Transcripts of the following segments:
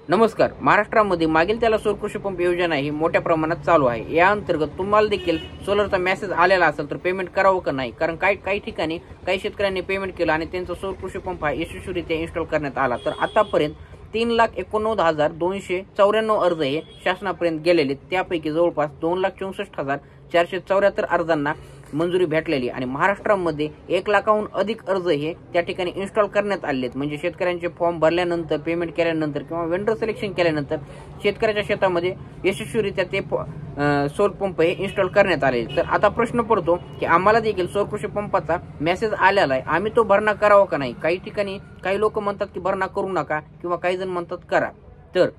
नमस्कार. महाराष्ट्रामध्ये मागील त्याला सौर कृषी पंप योजना ही मोठ्या प्रमाणात चालू आहे. या अंतर्गत तुम्हाला देखील सोलरचा मेसेज आलेला असेल तर पेमेंट करावं का नाही, कारण काही ठिकाणी काही शेतकऱ्यांनी पेमेंट केलं आणि त्यांचा सौर कृषी पंप हा यशस्वीरित्या इन्स्टॉल करण्यात आला. तर आतापर्यंत 3,89,294 अर्ज हे शासनापर्यंत गेलेले. त्यापैकी जवळपास 2,64,474 अर्जांना मंजुरी भेटलेली आणि महाराष्ट्रामध्ये 1 लाखाहून अधिक अर्ज हे त्या ठिकाणी इन्स्टॉल करण्यात आले आहेत. म्हणजे शेतकऱ्यांचे फॉर्म भरल्यानंतर, पेमेंट केल्यानंतर किंवा वेंडर सिलेक्शन केल्यानंतर शेतकऱ्याच्या शेतामध्ये यशस्वीरित्या ते सौर पंप हे इन्स्टॉल करण्यात आले. तर आता प्रश्न पडतो की आम्हाला देखील सौर कृषी पंपाचा मेसेज आलेला आहे, आम्ही तो भरणा करावा का नाही. काही ठिकाणी काही लोक म्हणतात की भरणा करू नका किंवा काही जण म्हणतात करा. तर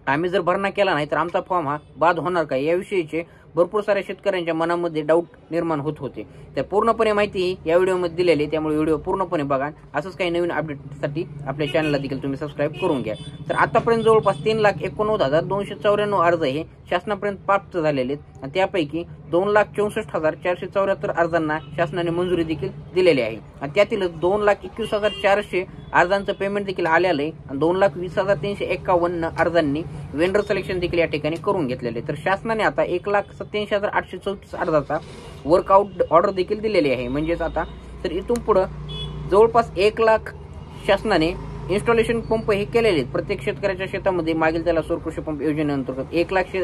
आम्ही जर भरणा केला नाही तर आमचा फॉर्म हा बाद होणार का, याविषयीचे भरपूर साऱ्या शेतकऱ्यांच्या मनामध्ये डाऊट निर्माण होत होते. तर पूर्णपणे माहिती या व्हिडिओमध्ये दिलेली आहे, त्यामुळे व्हिडिओ पूर्णपणे बघा. असंच काही नवीन अपडेटसाठी आपल्या चॅनलला देखील तुम्ही सबस्क्राईब करून घ्या. तर आतापर्यंत जवळपास 3,89,294 अर्ज हे शासनापर्यंत प्राप्त झालेले आहेत आणि त्यापैकी 2,64,474 अर्जांना शासनाने मंजुरी देखील दिलेली आहे आणि त्यातील 2,21,400 अर्जांचं पेमेंट देखील आलेलं आहे आणि 2,20,351 अर्जांनी वेंडर सिलेक्शन देखील या ठिकाणी करून घेतलेले. तर शासनाने आता 1,87,834 अर्जाचा वर्कआउट ऑर्डर देखील दिलेली आहे. म्हणजेच आता तर इथून पुढे जवळपास 1 लाख शासनाने इन्स्टॉलेशन पंप हे केलेले आहेत. प्रत्येक शेतकऱ्याच्या शेतामध्ये मागील त्याला सौर कृषी पंप योजनेअंतर्गत 1 लाख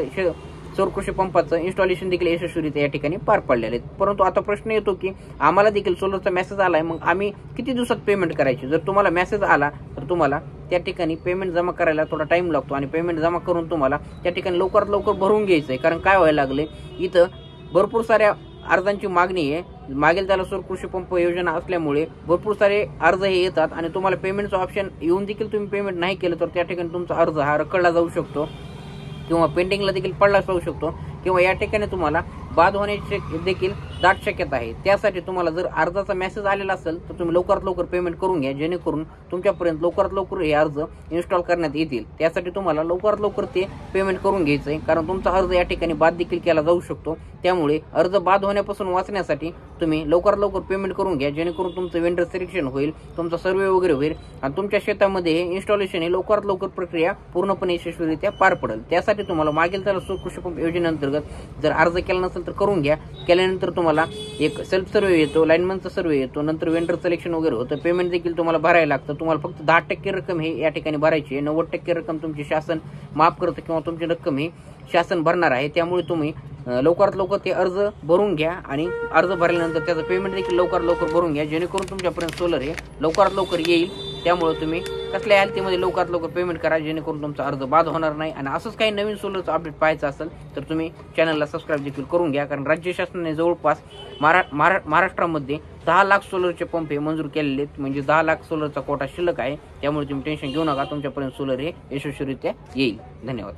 सौर कृषी पंपाचं इन्स्टॉलेशन देखील यशस्वीरित्या या ठिकाणी पार पडलेले आहेत. परंतु आता प्रश्न येतो की आम्हाला देखील सोलरचा मेसेज आलाय, मग आम्ही किती दिवसात पेमेंट करायची. जर तुम्हाला मेसेज आला तर तुम्हाला त्या ठिकाणी पेमेंट जमा करायला थोडा टाइम लागतो आणि पेमेंट जमा करून तुम्हाला त्या ठिकाणी लवकरात लवकर भरून घ्यायचंय. कारण काय व्हायला लागले, इथं भरपूर साऱ्या अर्जांची मागणी आहे. मागील त्याला सौर कृषी पंप योजना असल्यामुळे भरपूर सारे अर्ज हे येतात आणि तुम्हाला पेमेंटचं ऑप्शन येऊन देखील तुम्ही पेमेंट नाही केलं तर त्या ठिकाणी तुमचा अर्ज हा रखडला जाऊ शकतो किंवा पेंडिंगला देखील पडला जाऊ शकतो किंवा या ठिकाणी तुम्हाला बाद होण्याची देखील दाट शक्यता आहे. त्यासाठी तुम्हाला जर अर्जाचा मेसेज आलेला असेल तर तुम्ही लवकरात लवकर पेमेंट करून घ्या, जेणेकरून तुमच्यापर्यंत लवकरात लवकर हे अर्ज इन्स्टॉल करण्यात येतील. त्यासाठी तुम्हाला लवकरात लवकर ते पेमेंट करून घ्यायचं आहे, कारण तुमचा अर्ज या ठिकाणी बाद देखील केला जाऊ शकतो. त्यामुळे अर्ज बाद होण्यापासून वाचण्यासाठी तुम्ही लवकरात लवकर पेमेंट करून घ्या, जेणेकरून तुमचं वेंडर सिलेक्शन होईल, तुमचा सर्वे वगैरे होईल आणि तुमच्या शेतामध्ये हे इन्स्टॉलेशन हे लवकरात लवकर प्रक्रिया पूर्णपणे यशस्वीरित्या पार पडेल. त्यासाठी तुम्हाला मागील त्याला सौर कृषी पंप योजनेअंतर्गत जर अर्ज केला नसेल तर करून घ्या. केल्यानंतर तुम्हाला एक सेल्फ सर्वे येतो, लाईनमनचा सर्वे येतो, नंतर वेंडर सिलेक्शन वगैरे होतं. पेमेंट देखील तुम्हाला भरायला लागतं. तुम्हाला फक्त 10% रक्कम हे या ठिकाणी भरायची आहे. 90% रक्कम तुमची शासन माफ करतं किंवा तुमची रक्कम ही शासन भरणार आहे. त्यामुळे तुम्ही लवकरात लवकर ते अर्ज भरून घ्या आणि अर्ज भरल्यानंतर त्याचं पेमेंट देखील लवकरात लवकर भरून घ्या, जेणेकरून तुमच्यापर्यंत सोलर हे लवकरात लवकर येईल. त्यामुळे तुम्ही कसल्या हालतीमध्ये लवकरात लवकर पेमेंट करा, जेणेकरून तुमचा अर्ज बाद होणार नाही. आणि असंच काही नवीन सोलरचं अपडेट पाहायचं असेल तर तुम्ही चॅनलला सबस्क्राईब देखील करून घ्या, कारण राज्य शासनाने जवळपास महाराष्ट्रामध्ये 10 लाख सोलरचे पंप हे मंजूर केलेले आहेत. म्हणजे 10 लाख सोलरचा कोटा शिल्लक आहे. त्यामुळे तुम्ही टेन्शन घेऊ नका, तुमच्यापर्यंत सोलर हे यशस्वीरित्या येईल. धन्यवाद.